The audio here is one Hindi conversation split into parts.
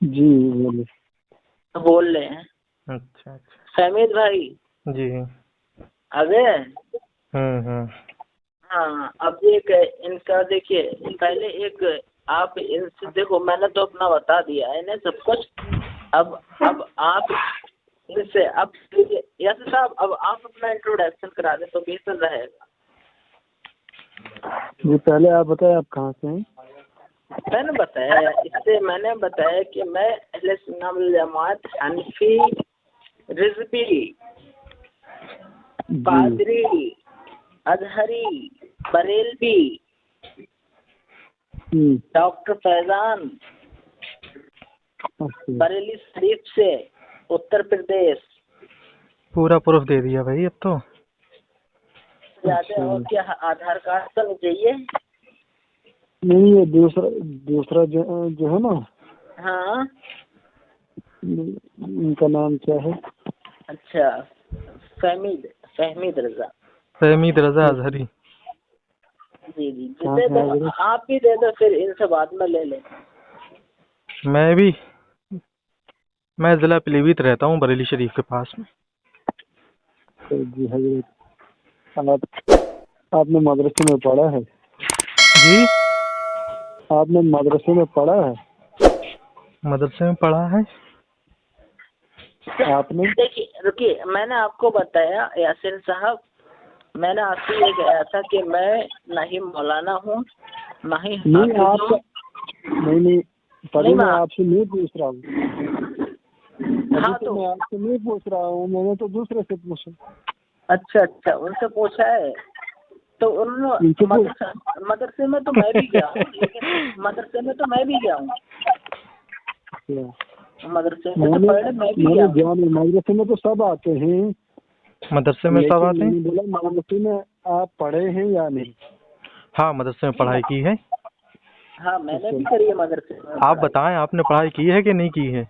जी बोलिए। तो बोल रहे हैं। अच्छा अच्छा। फहमीद भाई जी। अबे हम्म। हाँ, अब एक इनका देखिए, पहले एक आप इनसे देखो, मैंने तो अपना बता दिया है इन्हें सब कुछ। अब आप इनसे अब यासर साहब, अब आप अपना इंट्रोडक्शन करा दें तो बेहतर रहेगा। जी पहले आप बताएं, आप कहाँ से हैं? मैंने बताया, इससे मैंने बताया कि मैं अहले सुन्नत वल जमात हनफी रिजवी पादरी अजहरी बरेलवी डॉक्टर फैजान बरेली शरीफ से उत्तर प्रदेश। पूरा प्रूफ दे दिया भाई अब तो। ज्यादा और क्या आधार कार्ड तो नहीं चाहिए? नहीं, ये दूसरा जो है ना। हाँ, इनका नाम क्या है? अच्छा, फहमीद रजा। फहमीद रजा अजहरी। जी जी, दे दो, आप ही दे दो, फिर इनसे बाद में ले लें। मैं जिला पीलीभीत रहता हूँ, बरेली शरीफ के पास में। जी हजरत, आपने मदरसे में पढ़ा है? जी, आपने मदरसे में पढ़ा है? मदरसे में पढ़ा है आपने? देखिए रुकिए, मैंने आपको बताया यासिर साहब, मैंने आपसे ये कहा था कि मैं ना ही मौलाना हूँ ना ही नहीं आपका नहीं तभी मैं आपसे नहीं पूछ रहा हूँ। हाँ, तो मैं आपसे नहीं पूछ रहा हूँ, मैंने तो दूसरे से पूछा। अच्छा अच्छा, उनसे पूछा है तो उन्होंने मदरसे में तो मैं भी गया हूँ, लेकिन मदरसे में तो मैं भी गया हूँ। मदरसे में तो पढ़ने मैं भी गया हूँ। मदरसे में तो सब आते हैं। मदरसे में सब आते हैं। बोला मदरसे में आप पढ़े हैं या नहीं? हाँ, मदरसे में पढ़ाई की है। हाँ, मैंने भी करी है मदरसे में। आप बताएं, आपने पढ़ाई की है कि नहीं की है?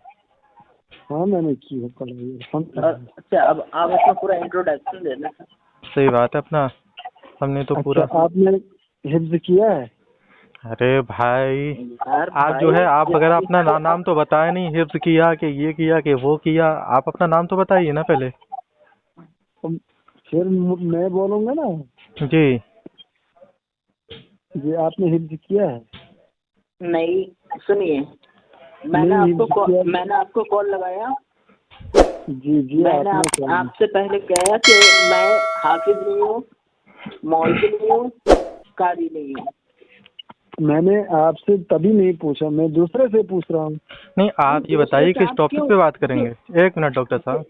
हाँ मैंने की है पढ़ाई। अच्छा, अब आप अपना पूरा इंट्रोडक्शन दे दें। सही बात है, अपना हमने तो पूरा। आपने हिफ्ज किया है? अरे भाई, आप जो है, आप अगर अपना नाम तो बताए नहीं, हिफ्ज किया कि ये किया कि वो किया, आप अपना नाम तो बताइए ना पहले। फिर मैं बोलूंगा ना। जी जी, आपने हिफ्ज किया है? नहीं, सुनिए, मैंने आपको कॉल लगाया। जी जी, मैंने आपसे पहले कहा कि मैं हाफिज नहीं हूँ, मौलवी नहीं हूँ, कारी नहीं हूँ। मैंने आपसे तभी नहीं पूछा, मैं दूसरे से पूछ रहा हूँ। नहीं, आप ये बताइए किस टॉपिक पे बात करेंगे। एक मिनट डॉक्टर साहब,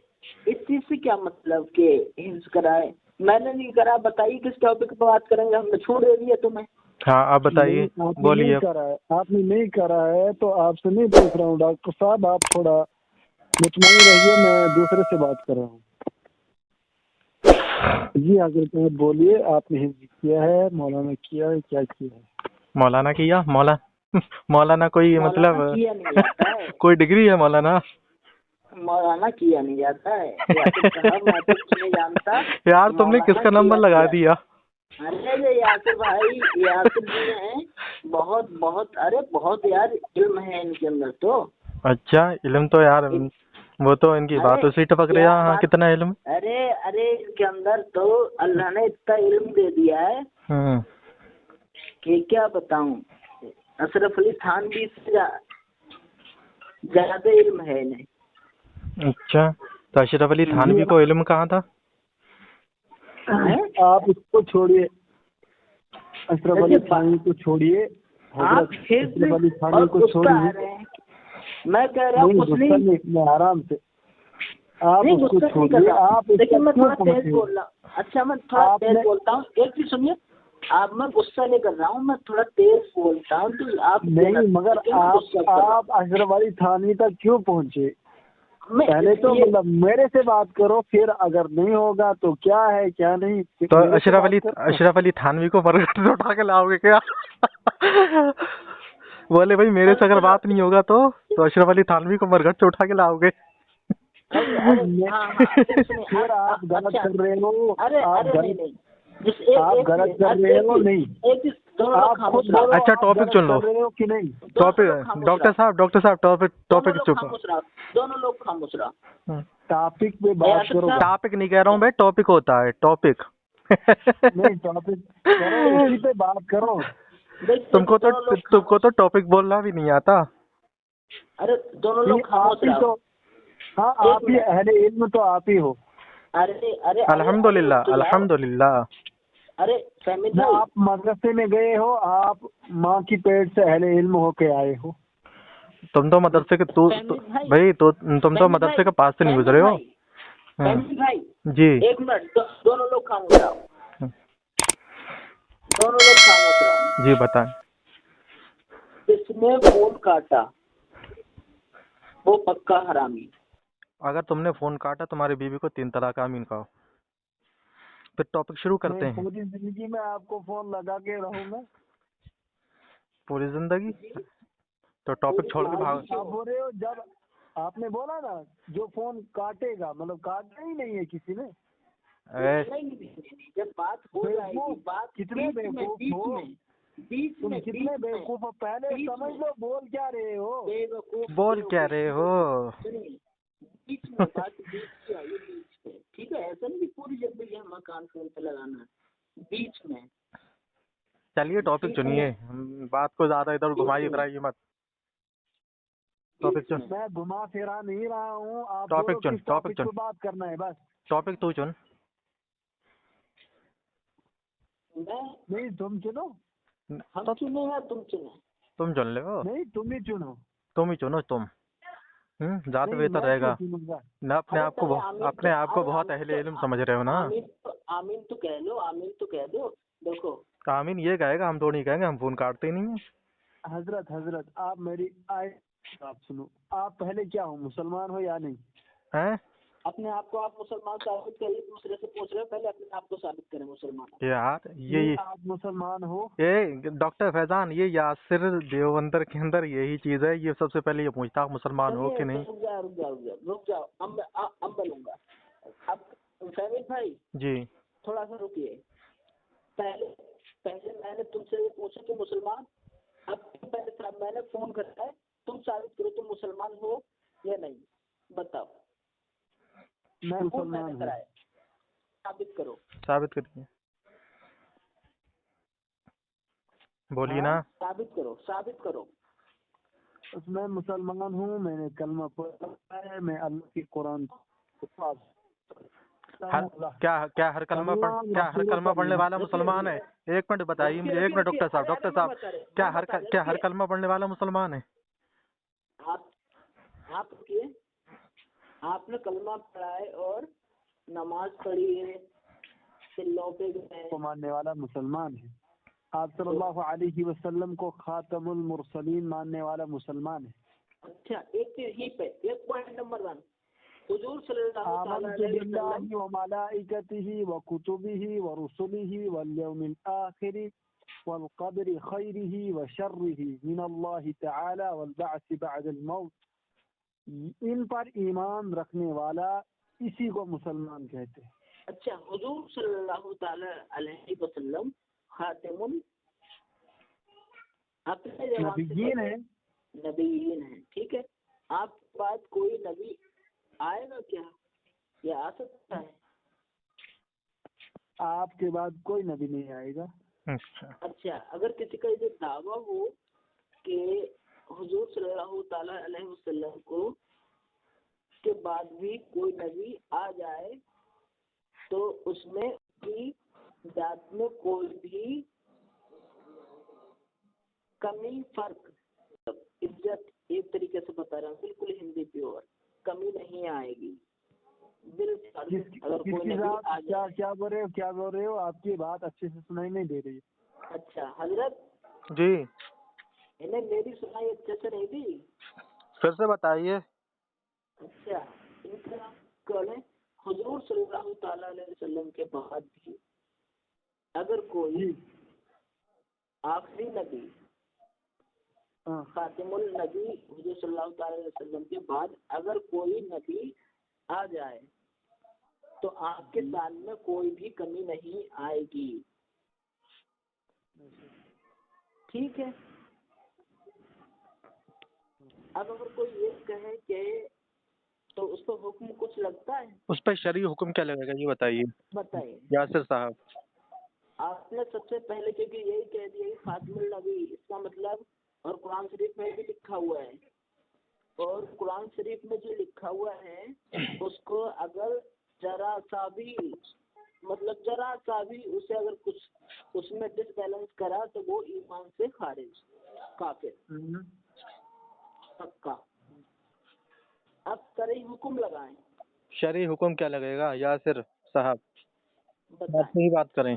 इस चीज से क्या मतलब कि हिफ्ज कराए? मैंने नहीं करा, बताइए किस टॉपिक पे बात करेंगे, हमने छोड़ दे दिया तुम्हें। हाँ आप बताइए, बोलिए। आपने नहीं करा है तो आपसे नहीं पूछ रहा हूँ डॉक्टर साहब, आप थोड़ा मुतमईन रहिए, मैं दूसरे से बात कर रहा हूँ। जी आगे बोलिए, आपने हिफ्ज किया है, मौलाना किया है, क्या किया है? मौलाना किया? मौलाना कोई मतलब किया नहीं जाता है। कोई डिग्री है मौलाना? मौलाना किया नहीं जाता है यासिर साहब, मैं तो कुछ नहीं जानता। यार तुमने किसका नंबर लगा दिया? अरे यासिर भाई, यासिर जी हैं, बहुत बहुत, अरे बहुत यार इल्म है इनके अंदर तो। अच्छा, इल्म तो यार वो तो इनकी बात उसी टपक रही है। हाँ, कितना इल्म? अरे इनके अंदर तो अल्लाह ने इतना इल्म दे दिया है कि क्या बताऊं। अशरफ अली थानवी से ज्यादा इल्म है इन्हें। अच्छा, तो अशरफ अली थानवी को इल्म कहाँ था? आप इसको छोड़िए, अशरफ अली थानवी को छोड़िए, अशरफ अली थानवी को छोड़िए। मैं कह रहा हूँ कुछ नहीं, आराम से आप उसको छोड़िए। आप देखिए, मैं थोड़ा तेज बोल रहा हूँ। अच्छा, मैं थोड़ा तेज बोलता हूँ, एक चीज सुनिए। आप, मैं गुस्सा नहीं कर रहा हूँ, मैं थोड़ा तेज बोलता हूँ तो आप नहीं, मगर आप अशरफ अली थानवी तक क्यों पहुँचे? पहले तो मतलब मेरे से बात करो, फिर अगर नहीं होगा तो क्या है क्या नहीं। तो अशरफ अली थानवी को बरगद से उठा के लाओगे क्या? बोले भाई मेरे से अगर बात नहीं होगा तो अशरफ अली थानवी को बरगद से उठा के लाओगे। फिर आप गलत कर रहे हो। आप गलत कर रहे हो। नहीं, एक चीज दोनों लोग आप खुद खामोश रहो। बोलो, अच्छा, आप टॉपिक गलत चुन लो। कर रहे हो कि नहीं? टॉपिक डॉक्टर साहब टॉपिक दोनों लोग चुप। खामोश रहो, दोनों लोग खामोश रहो। टॉपिक पे बात आसिफ करो। साहब, टॉपिक नहीं कह रहा हूँ भाई, टॉपिक होता है टॉपिक। नहीं, टॉपिक करो, उसी पे बात करो। देखिए, तुमको दोनों लोग तो टॉपिक बोलना भी नहीं आता। अरे दोनों लोग ये खामोश आप ही रहो। तो, हाँ एक आप ही मिनट। अहले इल्म तो आप ही हो। अरे अरे अल्हम्दुलिल्लाह रुक तो जाओ। अल्हम्दुलिल्लाह। अरे फहमीद ना भाई, आप मदरसे में गए हो, आप माँ की पेट से अहले इल्म होके आए हो। तुम तो मदरसे के फहमीद भाई, भाई तो तुम तो फहमीद मदरसे भाई, के पास से नहीं फहमीद गुजरे हो। भाई, फहमीद भाई, जी एक मिनट, दोनों लोग खामोश रहो, दोनों लोग खामोश रहो। जी बताएं। जिसने फोन काटा वो पक्का हरामी। अगर तुमने फोन काटा तुम्हारी बीवी को 3 तलाक आमीन कहो। फिर टॉपिक शुरू करते मैं हैं। पूरी जिंदगी में आपको फोन लगा के रहूंगा। पूरी जिंदगी तो टॉपिक छोड़ के भाग। आप बोल रहे हो, जब आपने बोला ना जो फोन काटेगा, मतलब काटना ही नहीं है किसी ने। नहीं, जब बात हो जाएगी, बात कितने बेवकूफ हो, तुम कितने बेवकूफ हो, पहले समझ लो बोल क्या रहे हो। बेवकूफ बोल क्या रहे हो। बीच में बात बीच की आई है, बीच में, ठीक है। ऐसा नहीं पूरी जिंदगी हम मकान फोन पे लगाना, बीच में। चलिए टॉपिक चुनिए, बात को ज्यादा इधर घुमाइए फिराइए मत। टॉपिक चुन। मैं घुमा फिरा नहीं रहा हूँ, आप टॉपिक बोलो चुन, किस टॉपिक टॉपिक चुन। पे बात करना है बस। टॉपिक तू चुन। नहीं तुम चुनो। हम चुने या तुम चुने? तुम चुन ले हो। नहीं तुम ही चुनो। तुम ही चुनो तुम। ज्यादा नहीं, बेहतर मैं रहेगा क्यों चुनूंगा? ना। अपने आप को बहुत अहले इल्म समझ रहे हो ना। आमीन तो कह लो, आमीन तो कह दो। देखो आमीन ये कहेगा, हम तो नहीं कहेंगे, हम फोन काटते ही नहीं है। हजरत आप मेरी आप सुनो। आप पहले क्या हो, मुसलमान हो या नहीं? हैं? अपने आप को आप मुसलमान साबित करिए, दूसरे से पूछ रहे हो, पहले अपने आप को साबित करें मुसलमान। यार ये आप मुसलमान हो? ये डॉक्टर फैजान, ये यासिर देवबंदर के अंदर यही चीज है, ये सबसे पहले ये पूछता आप मुसलमान हो कि नहीं। रुक जाओ, अब बोलूंगा। अब फहमीद भाई जी थोड़ा सा रुकिए। पहले पहले मैंने तुमसे ये पूछा कि मुसलमान, अब पहले मैंने फोन करा है, तुम साबित करो तुम मुसलमान हो या नहीं, बताओ। मैं मुसलमान हूँ। साबित करो। साबित करिए, बोलिए ना। साबित करो। मैं मुसलमान हूँ, मैंने कलमा पढ़ा है, मैं अल्लाह की कुरान क्या हर कलमा पढ़ने वाला मुसलमान है? एक मिनट बताइए मुझे, एक मिनट डॉक्टर साहब क्या हर कलमा पढ़ने वाला मुसलमान है? आप रुकिए। आपने कलमा पढ़ा है और नमाज पढ़ी है, सिल्लों पे गए को मानने वाला मुसलमान है। आप सल्लल्लाहु अलैहि वसल्लम को खातमुल मुरसलीन मानने वाला मुसलमान है। अच्छा, एक चीज ही पे, एक पॉइंट नंबर 1, हुजूर सल्लल्लाहु आमनतु बिल्लाहि व मलाइकतिहि व कुतुबिहि व रुसुलिहि वल यौमिल आखिर वल क़दरि खैरिहि व शर्रिहि मिनल्लाहि तआला वल बअस बअदल मौत। इन पर ईमान रखने वाला इसी को मुसलमान कहते हैं। अच्छा, हुजूर सल्लल्लाहु ताला अलैहि वसल्लम खातिमुल नबीयीन है, ठीक है। आपके बाद कोई नबी आएगा क्या, या आ सकता है? आपके बाद कोई नबी नहीं आएगा। अच्छा, अगर किसी का ये दावा हो कि हुजूर सल्लल्लाहु ताला अलैहि वसल्लम को के बाद भी कोई नबी आ जाए, तो उसमें की जात में कोई भी कमी, फर्क, इज्जत, एक तरीके से बता रहा हूँ, बिल्कुल हिंदी प्योर, कमी नहीं आएगी। अगर कोई नबी आ जाए। क्या बोल रहे हो? आपकी बात अच्छे से सुनाई नहीं दे रही। अच्छा हजरत जी, इन्हें मेरी सुनाई अच्छे से नहीं दी, फिर से बताइए। अच्छा, इनका कहने हुजूर सल्लल्लाहु ताला अलैहि वसल्लम के बाद भी अगर कोई आखिरी नबी, खातिमुल नबी हुजूर सल्लल्लाहु ताला अलैहि वसल्लम के बाद अगर कोई नबी आ जाए, तो आपके दान में कोई भी कमी नहीं आएगी। ठीक है। अब अगर कोई ये कहे कि तो उस पर हुक्म कुछ लगता है? उस पर शरई हुक्म क्या लगेगा ये बताइए बताइए। यासिर साहब। आपने सबसे पहले क्योंकि यही कह दिया कि खातिमुल नबी, इसका मतलब, और कुरान शरीफ में भी लिखा हुआ है, और कुरान शरीफ में जो लिखा हुआ है उसको अगर जरा सा भी, मतलब जरा सा भी उसे अगर कुछ उसमें डिसबैलेंस करा तो वो ईमान से खारिज, काफिर, पक्का। अब शरई हुक्म लगाएं। शरई हुक्म क्या लगेगा यासिर साहब, बताएं। आपसे ही बात करें।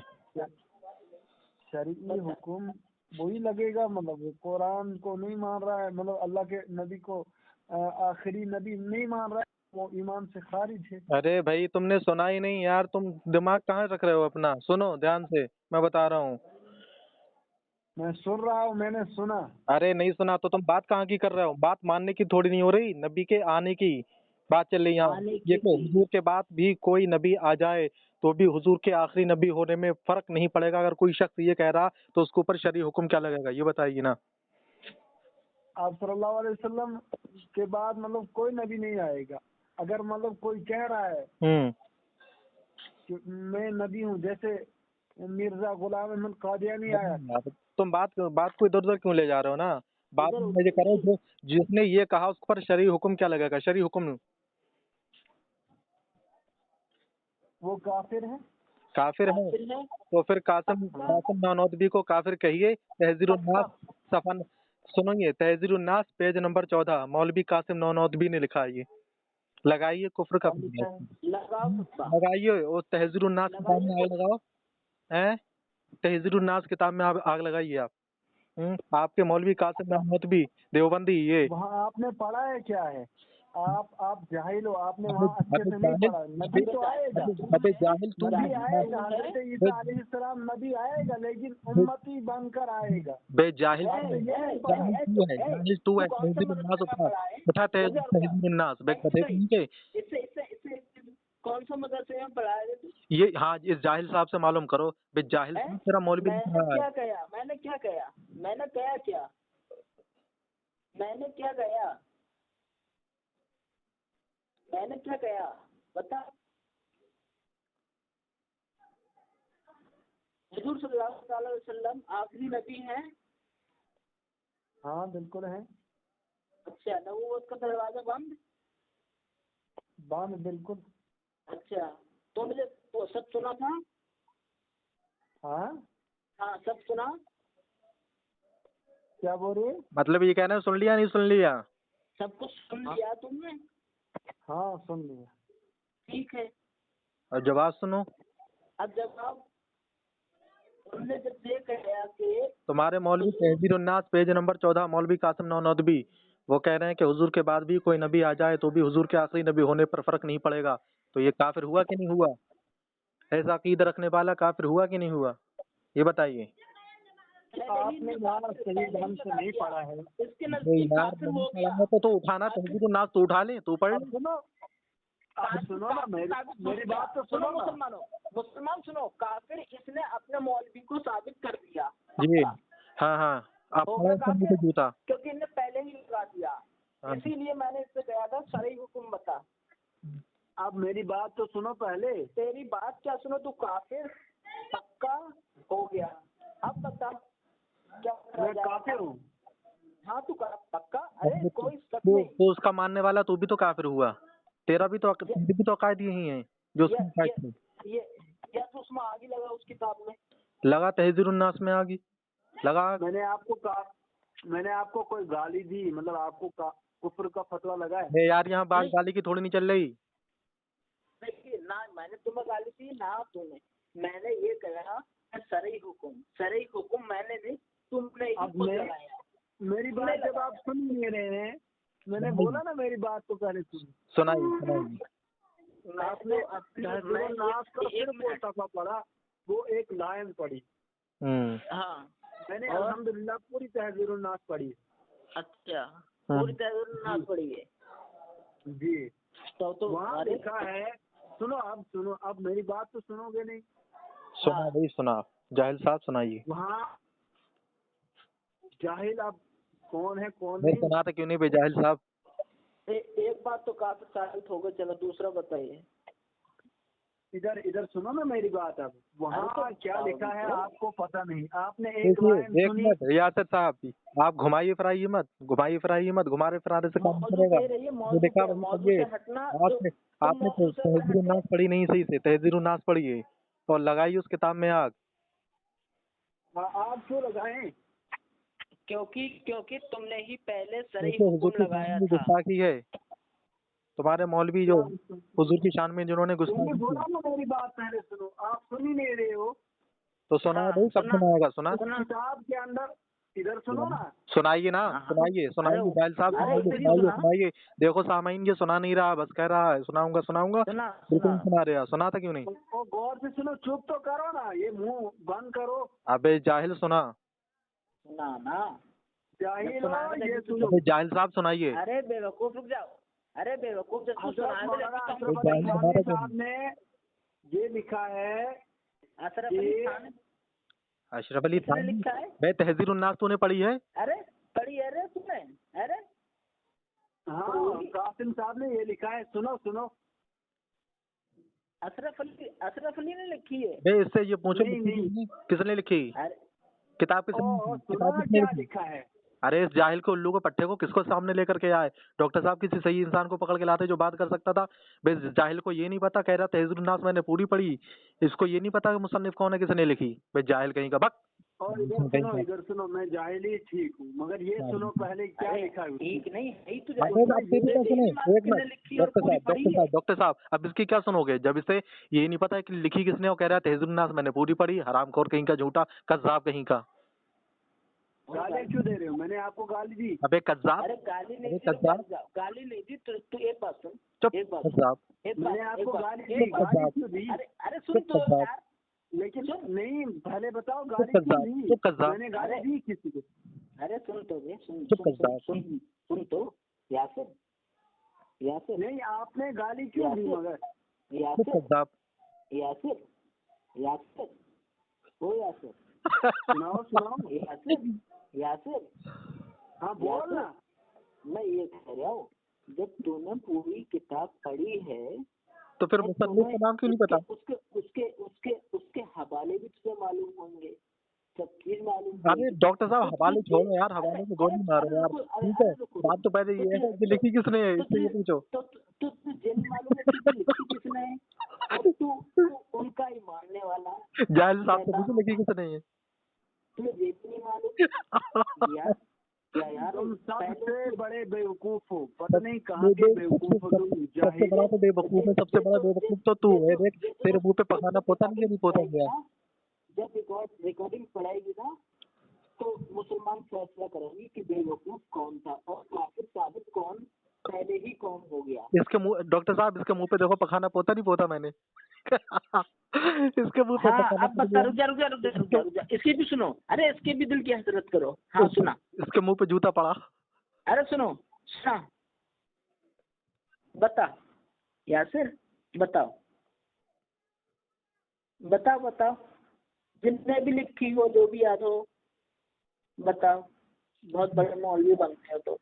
शरई हुक्म वही लगेगा, मतलब वो कुरान को नहीं मान रहा है, मतलब अल्लाह के नबी को आखिरी नबी नहीं मान रहा है, वो ईमान से खारिज है। अरे भाई तुमने सुना ही नहीं यार, तुम दिमाग कहाँ रख रहे हो अपना, सुनो ध्यान से मैं बता रहा हूँ। मैं सुन रहा हूँ, मैंने सुना। अरे नहीं सुना तो तुम बात कहाँ की कर रहे हो, बात मानने की थोड़ी नहीं हो रही, नबी के आने की बात चल रही है यहाँ। आने ये की तो हुजूर के बाद भी कोई नबी आ जाए तो भी हुजूर के आखिरी नबी होने में फर्क नहीं पड़ेगा। अगर कोई शख्स ये कह रहा तो उसके ऊपर शरई हुक्म क्या लगेगा ये बताइए ना। आप सल्लल्लाहु अलैहि वसल्लम के बाद मतलब कोई नबी नहीं आएगा। अगर मतलब कोई कह रहा है कि मैं नबी हूँ, जैसे मिर्जा गुलाम अहमद कादियानी आया था। तुम बात को इधर उधर क्यों ले जा रहे हो ना, बात इधर मुझे करो जो जिसने ये कहा उस पर शरई हुक्म क्या लगेगा, शरई हुक्म। वो काफिर है। काफिर है काफिर है। तो फिर कासिम नानोतवी को काफिर कहिए। तहजीरुन्नास सफन सुनिए, तहजीरुन्नास पेज नंबर 14 मौलवी कासिम नानोतवी ने लिखा है, ये लगाइए कुफ्र का लगाओ सबका। लगाइए। वो तहजीरुन्नास किताब में आग लगाओ, हैं तहजीरुन्नास किताब में आग लगाइए आप। आपके मौलवी कासिम नानोतवी देवबंदी ये। वहाँ आपने पढ़ा है क्या है? आप जाहिल हो, आपने अबे वहाँ अच्छे से नहीं पढ़ा। नबी तो आएगा, अबे जाहिल तू भी नबी आएगा, हजरत ईसा अलैहिस्सलाम नबी आएगा, लेकिन उम्मती बनकर आएगा। बे जाहिल जाहिल तू है कौन सा तहजीरुन्नास मदरसे में पढ़ा है? उठा तहजीरुन्नास बे कदे के इससे कौन सा मदरसे में पढ़ा है? ये। हाँ इस जाहिल साहब से मालूम करो बे जाहिल साहब, तेरा मौलवी मैंने लिख रहा है। क्या कहा? मैंने क्या कहा? मैंने कहा क्या? मैंने क्या कहा? मैंने क्या कहा बता। हुजूर सल्लल्लाहु अलैहि वसल्लम आखिरी नबी हैं? हाँ बिल्कुल है। अच्छा, नबूवत का दरवाजा बंद? बंद बिल्कुल। अच्छा, तुमने तो सब सुना था? हाँ हाँ, सब सुना। क्या बोल रहे? मतलब ये कहना है सुन लिया नहीं सुन लिया? सब कुछ सुन लिया तुमने? हाँ सुन लिया। ठीक है, और जवाब सुनो। अब जवाब तुमने जब ये कहा कि तुम्हारे मौलवी तहजीरुन्नास पेज नंबर 14 मौलवी कासिम नानोतवी वो कह रहे हैं कि हुजूर के बाद भी कोई नबी आ जाए तो भी हुजूर के आखिरी नबी होने पर फर्क नहीं पड़ेगा, तो ये काफिर हुआ कि नहीं हुआ? ऐसा अकीदा रखने वाला काफिर हुआ कि नहीं हुआ ये बताइए। आपने वहाँ सही ढंग से नहीं पढ़ा है। इसके अरे नजदीक यार काफिर हो गया। तो उठाना तहजीरुन्नास तो उठा ले, तो पढ़ अब ले। सुनो, अब सुनो ना, मेरी बात तो सुनो ना। मुसलमानों, मुसलमान सुनो, काफिर इसने अपने मौलवी को साबित कर दिया। जी हाँ हाँ, आप हो गया पढ़ो काफिर, जूता। क्योंकि इनने पहले ही लगा दिया। हाँ। इसीलिए मैंने इससे कहा था शरई हुक्म बता। अब मेरी बात तो सुनो पहले। तेरी बात क्या सुनो, तू काफिर पक्का हो गया। अब बता क्या करा मैं जाए? काफिर हूँ। हाँ तू पक्का? अरे कोई शक तो नहीं। तो उसका मानने वाला तू भी तो काफिर हुआ, तेरी भी तो अकायद यही है जो उसकी अकायद थी। ये तो उसमें आगे लगा उस किताब में। लगा तहजीरुन्नास में आगी लगा। मैंने आपको कोई गाली दी, मतलब आपको कुफ्र का फतवा लगा है? नहीं यार यहाँ बात गाली की थोड़ी नहीं चल रही। देखिए ना, मैंने तुम्हें गाली दी ना तूने। मैंने ये कहा शरई हुक्म मैंने दी, तुमने ही खुद लगाया। मेरी बात जब आप सुन नहीं रहे हैं, मैंने बोला ना मेरी बात तो पहले सुनाइए। आपने तहजीरुन्नास का सिर्फ वो सफा पढ़ा, वो एक लाइन पढ़ी। हाँ, मैंने अल्हम्दुलिल्लाह पूरी तहजीरुन्नास पढ़ी। अच्छा, पूरी तहजीरुन्नास पढ़ी है जी। तो वहाँ लिखा है, सुनो अब मेरी बात तो सुनोगे नहीं? सुना भाई सुना, जाहिल साहब सुनाइए। वहाँ जाहिल आप कौन है कौन मैं नहीं? सुनाते क्यों नहीं बेजाहिल साहब? एक बात तो काफी साबित हो गई, चलो दूसरा बताइए। इधर इधर सुनो ना मेरी बात। अब वहाँ तो क्या लिखा है आपको पता नहीं, आपने एक देखिए लाइन एक सुनी। मिनट यासर साहब, आप घुमाइए फिराइए मत, घुमारे फिराने से काम नहीं मौजूद चलेगा। नहीं रहिए, जो लिखा वही मौजूद पढ़िए। से हटना। आपने आपने तो तहजीर नाश पढ़ी नहीं सही से, तहजीर नाश पढ़िए और लगाइए उस किताब में आग। आप क्यों लगाएं? क्योंकि क्योंकि तुमने ही पहले सही देखो हुजूर हुक्म की लगाया शान में था। गुस्ताखी है, तुम्हारे मौलवी जो हुजूर की शान में जिन्होंने तुमने गुस्ताखी बोला की। ना मेरी बात पहले सुनो, आप सुन ही नहीं रहे हो। तो सुनाए भाई, कब सुना सुनाएगा? सुना किताब के अंदर, इधर सुनो ना। सुनाइए ना, सुनाइए सुनाइए जाहिल साहब, सुनाइए। देखो सामाइन ये सुना नहीं रहा, बस कह रहा है सुनाऊंगा सुनाऊंगा, बिल्कुल नहीं सुना रहा। सुनाता क्यों नहीं? वो गौर से सुनो, चुप तो करो ना, ये मुंह बंद करो। अबे जाहिल सुना। ना जाहिल हो, ये सुनो। अबे जाहिल साहब सुनाइए। अरे बेवकूफ रुक जाओ। अरे बेवकूफ जब हजरत साहब ने ये लिखा है, अशरफ अली खान। अशरफ अली खान लिखा है। भाई तहजीर उन्नास तूने पढ़ी है? अरे पढ़ी है रे तुमने? अरे हाँ, कासिम साहब ने ये लिखा है, सुनो सुनो। अशरफ अली ने लिखी है। बे इससे ये पूछो नहीं। किसने लिखी किताब? क्या लिखा है? अरे इस जाहिल को, उल्लू को, पट्टे को किसको सामने लेकर के आए? डॉक्टर साहब किसी सही इंसान को पकड़ के लाते जो बात कर सकता था। बे जाहिल को ये नहीं पता, कह रहा तहजीर उन्नास मैंने पूरी पढ़ी, इसको ये नहीं पता कि मुसन्निफ कौन है, किसने लिखी। बे जाहिल कहीं का बक। और इधर सुनो, मैं जाहिल ही ठीक हूँ, मगर ये सुनो पहले क्या लिखा है। ठीक नहीं है तो डॉक्टर साहब अब इसकी क्या सुनोगे जब इसे ये नहीं पता है कि लिखी किसने और कह रहा है तहजीर उन्नास मैंने पूरी पढ़ी? हरामखोर कहीं का, झूठा कज़्ज़ाब कहीं का। गाली क्यों दे रहे हो? मैंने आपको गाली दी? अबे कज़्ज़ाब। अरे गाली नहीं दी, गाली नहीं दी। तू एक बात सुन, चुप एक बात कज़्ज़ाब। मैंने आपको गाली क्यों दी? अरे सुन तो यार, लेकिन नहीं पहले बताओ गाली क्यों दी? मैंने गाली दी किसी को? अरे सुन तो बे, सुन तो यासिर नहीं, आपने गाली क्यों दी? मगर यासिर ओ यासिर सुनाओ यासिर हाँ बोल ना। मैं ये कह रहा हूँ, जब तूने पूरी किताब पढ़ी है तो फिर मुसन्निफ का नाम क्यों नहीं पता? उसके हवाले भी तुझे मालूम होंगे, सब चीज मालूम। अरे डॉक्टर साहब हवाले छोड़ो यार, हवाले से गोली मारो यार। ठीक है, बात तो पहले ये है कि लिखी किसने है, इससे ये पूछो। तो तुझे मालूम है कि लिखी किसने है? और तू उनका ही मानने वाला। जाहिल साहब से पूछो लिखी किसने है। तुझे ये भी नहीं मालूम यार? क्या यार, तुम सबसे बड़े बेवकूफ हो, पता नहीं कहाँ के बेवकूफ हो तुम। सबसे बड़ा तो बेवकूफ है, सबसे बड़ा बेवकूफ तो तू है। देख तेरे मुंह पे पखाना पोता नहीं पोता गया। जब रिकॉर्डिंग पढ़ाएगी ना तो मुसलमान फैसला करेंगे कि बेवकूफ कौन था और काफिर साबित कौन पहले ही कौन हो गया। इसके मुंह, डॉक्टर साहब इसके मुंह पे देखो पखाना पोता नहीं पोता मैंने। इसके मुंह पे अब बता, रुक जा, इसके भी सुनो। अरे इसके भी दिल की हसरत करो। हाँ सुना, इसके मुंह पे जूता पड़ा। अरे सुनो बता यासिर, बताओ जितने भी लिखी हो, जो भी याद हो बताओ। बहुत बड़े मौलवी बनते हो तो,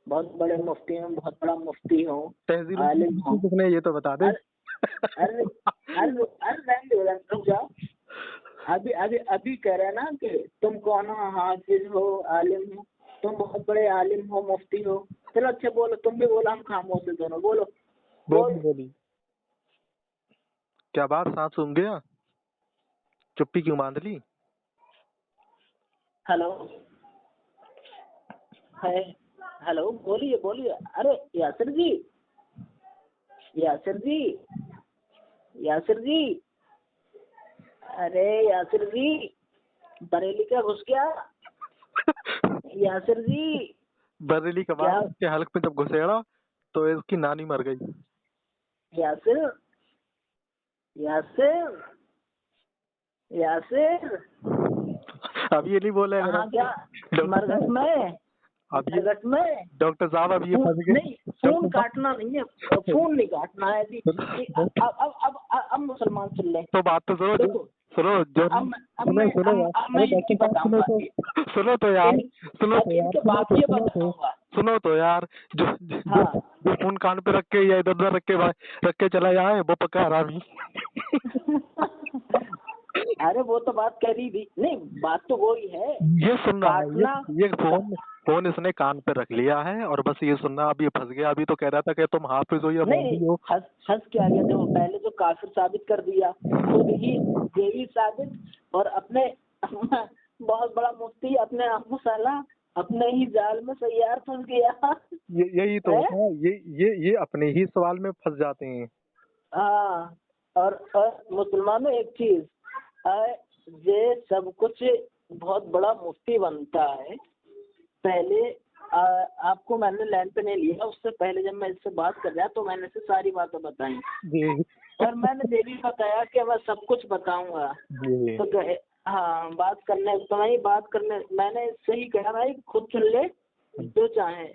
बहुत बड़े मुफ्ती हो, बहुत बड़ा मुफ्ती हो, आलिम हो। किसने ये तो बता दे। अरे रुक जाओ। अभी कह रहे ना कि तुम कौन हो, हाफिज हो, आलिम हो, तुम बहुत बड़े आलिम हो, मुफ्ती हो। चलो अच्छा बोलो, तुम भी बोलो, हम खामोश है दोनों। बोली क्या बात, सांस सूंघ गया? चुप्पी क्यों बांध ली? हेलो बोलिए। अरे यासिर जी, अरे यासिर जी, बरेली का घुस गया। यासिर जी, बरेली का बात के हल्क में जब घुसेड़ा तो इसकी नानी मर गई। यासिर अब ये नहीं बोले क्या मरघट में? डॉक्टर साहब अब ये फंस गए। नहीं, फोन काटना नहीं है, फोन नहीं काटना है अभी। अब मुसलमान सुन ले तो बात तो सुनो। सुनो जो सुनो सुनो यार, अरे डॉक्टर साहब सुनो तो, सुनो तो यार, सुनो तो यार, सुनो तो यार, जो जो फोन कान पे रख के या इधर उधर रख के चला जाए वो पक्का हरामी। अरे वो तो बात करी थी, नहीं बात तो वो ही है। ये सुन रहा है, काटना ये फोन इसने कान पे रख लिया है और बस ये सुनना। अब ये फंस गया। अभी तो कह रहा था कि तुम हाफिज हो या नहीं, मौलवी हो। हंस के आ गया। देखो पहले तो काफिर साबित कर दिया, खुद ही देवी साबित, और अपने बहुत बड़ा मुफ्ती अपने आप मसाला अपने ही जाल में सैयार फंस गया। यही तो है? है, ये अपने ही सवाल में फंस जाते हैं। हाँ, और मुसलमानों एक चीज, ये सब कुछ बहुत बड़ा मुफ्ती बनता है। पहले आपको मैंने लाइन पे नहीं लिया, उससे पहले जब मैं इससे बात कर रहा तो मैंने इसे सारी बातें बताई जी और मैंने ये भी बताया कि मैं सब कुछ बताऊंगा। जी। तो कहे हाँ, बात करने तो नहीं, बात करने मैंने इससे ही कहा भाई खुद चुन ले जो चाहे,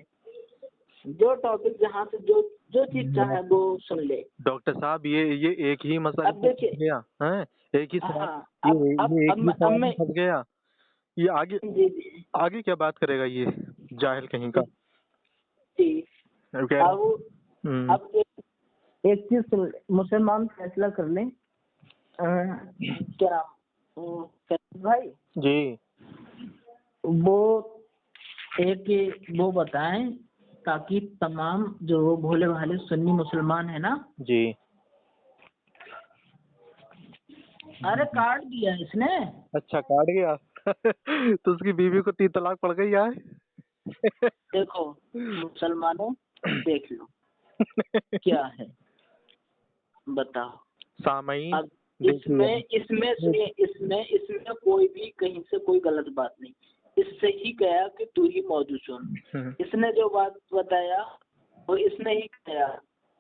जो टॉपिक जहाँ से जो चीज चाहे वो सुन ले। डॉक्टर साहब ये एक ही मसला अब देखिए, गया है, एक ही सवाल, हाँ, ये एक ही सवाल में मैं फंस गया। ये आगे जी आगे क्या बात करेगा ये जाहिल कहीं का। जी। कह रहा हूँ। अब एक चीज सुन ले, मुसलमान फैसला कर ले, क्या नाम भाई जी वो एक वो बताएं ताकि तमाम जो भोले भाले सुन्नी मुसलमान है ना। जी। अरे काट दिया इसने। अच्छा काट गया। तो उसकी बीवी को 3 तलाक पड़ गई है। देखो मुसलमानों, देख लो क्या है, बताओ। सामईन अब इसमें सुनिए, इसमें कोई भी कहीं से कोई गलत बात नहीं। इससे ही गया कि तू ही मौजूद सुन। इसने जो बात बताया वो इसने ही कहा,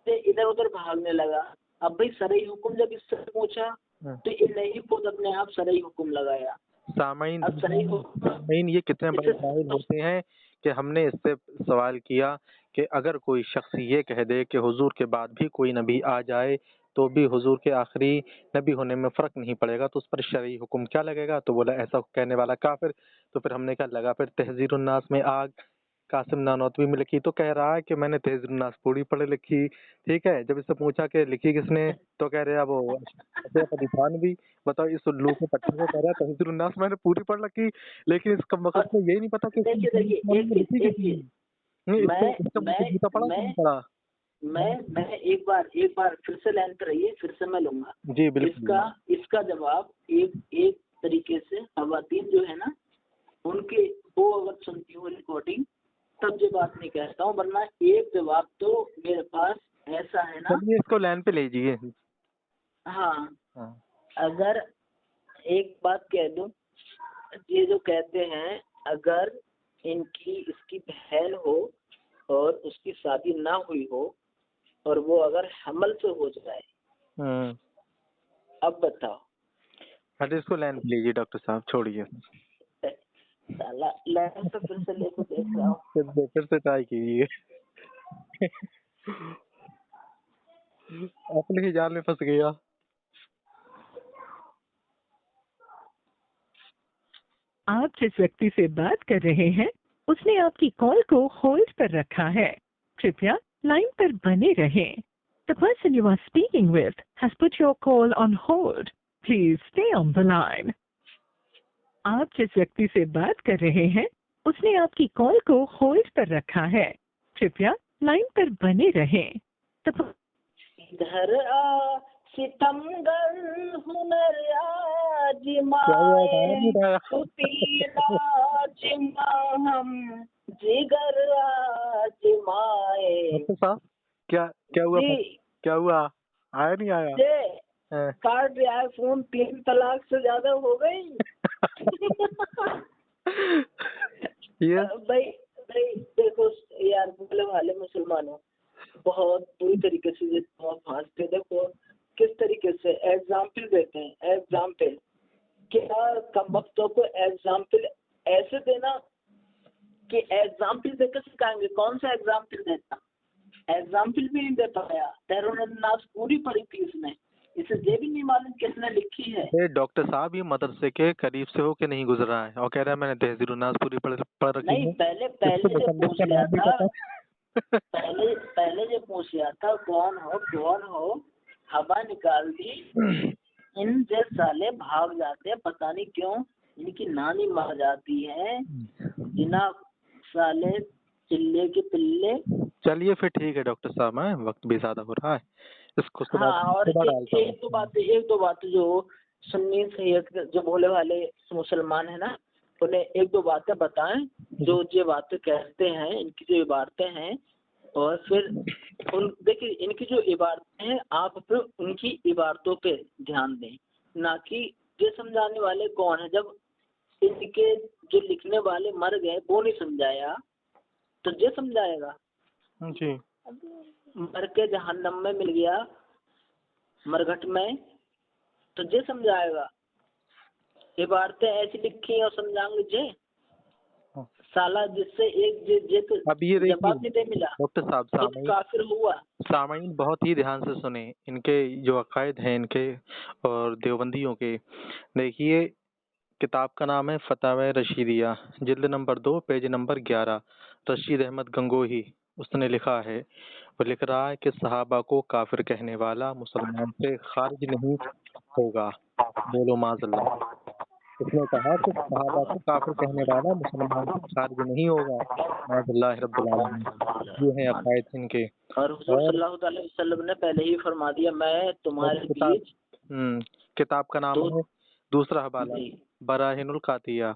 इधर उधर भागने लगा। अब भाई सरई हुक्म जब इससे पूछा तो इन्हें ही खुद अपने आप सरई हुक्म लगाया। सामईन अब सरई हुक्म सामईन ये कितने बड़े जाहिल होते हैं कि हमने इससे सवाल किया कि अगर कोई शख्स ये कह दे कि हुजूर के बाद भी कोई नबी आ जाए तो भी हुजूर के आखिरी नबी होने में फ़र्क नहीं पड़ेगा, तो उस पर शरई हुक्म क्या लगेगा। तो बोला ऐसा कहने वाला काफिर। तो फिर हमने क्या लगा, फिर तहज़ीरुन नास में आग कासिम नानोतवी में लिखी। तो कह रहा है कि मैंने तहज़ीरुन नास पूरी पढ़ लिखी। ठीक है, जब इससे पूछा कि लिखी किसने तो कह रहा वो सैफ अली थानवी। बताओ, इस उल्लू के पट्टे को कह रहा है तहज़ीरुन नास मैंने पूरी पढ़ रखी, लेकिन इसका मतलब तो यही नहीं पता कि देखिए मैं एक बार फिर से लाइन पर रहिए, फिर से मैं लूंगा। जी बिल्कुल। इसका जवाब एक तरीके से खवातीन जो है ना उनके वो अगर सुनती हूँ रिकॉर्डिंग तब ये बात नहीं कहता हूँ, वरना एक जवाब तो मेरे पास ऐसा है ना। चलिए इसको लाइन पे लीजिए। हाँ, अगर एक बात कह दूं, ये जो कहते हैं अगर इसकी बहन हो और उसकी शादी ना हुई हो और वो अगर हमल से हो जाए, अब बताओ। अरे इसको लाइन पे लीजिए डॉक्टर साहब, छोड़िए। साला लाइन पे फिर से लेके देख रहा हूँ। फिर से ट्राई कीजिए। अपने ही जाल में फंस गया। आप जिस व्यक्ति से बात कर रहे हैं उसने आपकी कॉल को होल्ड पर रखा है। कृपया लाइन पर बने रहें। The person you are speaking with has put your call on hold. Please stay on the line. आप जिस व्यक्ति से बात कर रहे हैं उसने आपकी कॉल को होल्ड पर रखा है। कृपया लाइन पर बने रहें। इधर आ सितमगर हुनर हम जिगर आजमाए। साहब क्या क्या हुआ आया नहीं आया। काट रहा है फोन, 3 तलाक से ज्यादा हो गई। भाई देखो यार, भोले भाले मुसलमानों बहुत बुरी तरीके से फांसते। देखो किस तरीके से एग्जाम्पल देते हैं। एग्जाम्पल क्या, कम वक्तों को एग्जाम्पल ऐसे देना कि एग्जाम्पल देकर सिखाएंगे। कौन सा एग्जाम्पल देता, एग्जाम्पल भी नहीं दे पाया। तहरीरुन नास पूरी पढ़ी थी इसे ये भी नहीं मालूम किसने लिखी है। ये डॉक्टर साहब ये मदरसे के करीब से होके नहीं गुजरा है और कह रहा है मैंने तहज़ीरुन्नास पूरी पढ़ रखी नहीं, है। पहले इसको पहले जो मुसन्निफ पूछ का लिया नाम भी था, पता है। पहले पहले जो पूछ लिया था कौन हो, हवा निकाल दी, इन जैसे साले भाग जाते हैं, पता नहीं क्यों, इनकी नानी मर जाती है, बिना साले चिल्ले के पिल्ले। चलिए फिर ठीक है डॉक्टर साहब, मैं वक्त भी ज्यादा हो रहा है, इसको हाँ, और सुबह डालता हूँ। एक दो बातें जो सुन्नी सैयद जो भोले वाले मुसलमान है ना, उन्हें एक दो बातें बताएं जो ये बातें कहते हैं, इनकी जो इबारतें हैं, और फिर देखिए इनकी जो इबारतें हैं आप फिर उनकी इबारतों पे ध्यान दें, ना कि ये समझाने वाले कौन है। जब इनके जो लिखने वाले मर गए वो नहीं समझाया तो ये समझाएगा। जी मर के जहन्नम में मिल गया, मरघट में, तो ये समझाएगा। इबारतें ऐसी लिखी और समझाएंगे जे साला, जिससे एक अब ये जवाब नहीं दे मिला डॉक्टर साहब, तो काफिर हुआ। सामाईन बहुत ही ध्यान से सुने, इनके जो अकायद हैं इनके और देवबंदियों के। देखिए किताब का नाम है फतावा रशीदिया, जिल्द number 2 page number 11। Rashid Ahmad Gangohi उसने लिखा है, वो लिख रहा है कि सहाबा को काफिर कहने वाला मुसलमान से खारिज नहीं होगा। बोलो माज़अल्लाह। उसने कहा कि सहाबा को काफिर कहने वाला मुसलमान से खारिज नहीं होगा। माज़अल्लाह रब्बिल आलमीन। ये है अकायद इनके। और हुजूर सल्लल्लाहु अलैहि वसल्लम ने पहले ही फरमा दिया, मैं तुम्हारे बीच। किताब का नाम है दूसरा हवाला बराहिनुल कातिया,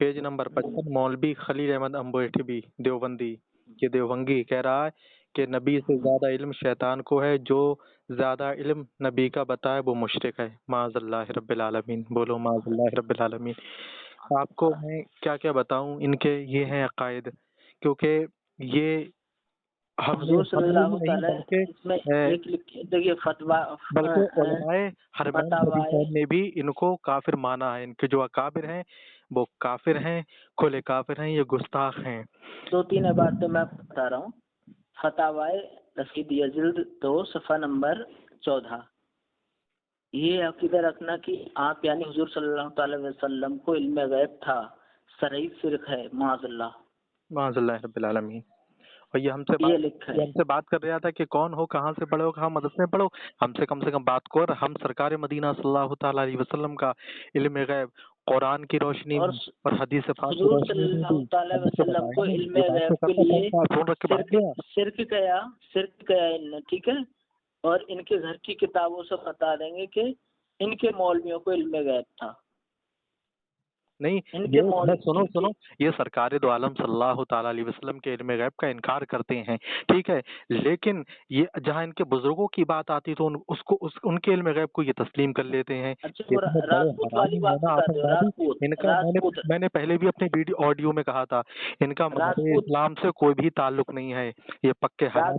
पेज नंबर 55, मौलवी खलील अहमद अम्बोटिबी देवबंदी। ये देवबंदी कह रहा है कि नबी से ज्यादा इल्म शैतान को है, जो ज्यादा इल्म नबी का बताए वो मुशरिक है। माज़अल्लाह रब्बिल आलमीन। बोलो माज़अल्लाह रब्बिल आलमीन। आपको मैं क्या क्या बताऊं, इनके ये हैं अकायद, क्योंकि ये हुजूर सल्लल्लाहु अलैहि बल्कि इसमें एक देखिए फतवा, उलमाए हरमैन हदीसैन ने भी इनको काफिर माना है। इनके जो अकाबिर हैं वो काफिर हैं, खुले काफिर हैं, ये गुस्ताख हैं। 2-3 बातें मैं बता रहा हूँ। फतावाए रशीदिया जिल्द 2 सफ़ा नंबर 14। ये अकीदा रखना कि आप यानी हुजूर सल्लल्लाहु अलैहि वसल्लम को इल्म गैब था, सही शिरक है। माज़अल्लाह माज़अल्लाह रब्बिल आलमीन। और ये हमसे बात कर रहा था कि कौन हो, कहाँ से पढ़े हो, कहाँ मदरसे में पढ़ो। हमसे कम से कम बात को, और हम सरकार मदीना सल्लल्लाहु तआला अलैहि वसल्लम का इल्म गैब कुरान की रोशनी में और हदीस पाक की हुजूर रोशनी में सल्लल्लाहु अलैहि वसल्लम को इल्म गैब के लिए शिरक किया इनने, ठीक है। और इनके घर की किताबों से बता देंगे कि इनके मौलवियों को इल्म गैब था। नहीं, ये सुनो, ये सरकार दो आलम सल्लल्लाहु तआला अलैहि वसल्लम के इल्म गैब का इनकार करते हैं, ठीक है, लेकिन ये जहाँ इनके बुजुर्गों की बात आती तो उनके इल्म गैब को ये तस्लीम कर लेते हैं। इनका मैंने पहले भी अपने वीडियो ऑडियो में कहा था, इनका मजहब इस्लाम से कोई भी ताल्लुक नहीं है, ये पक्के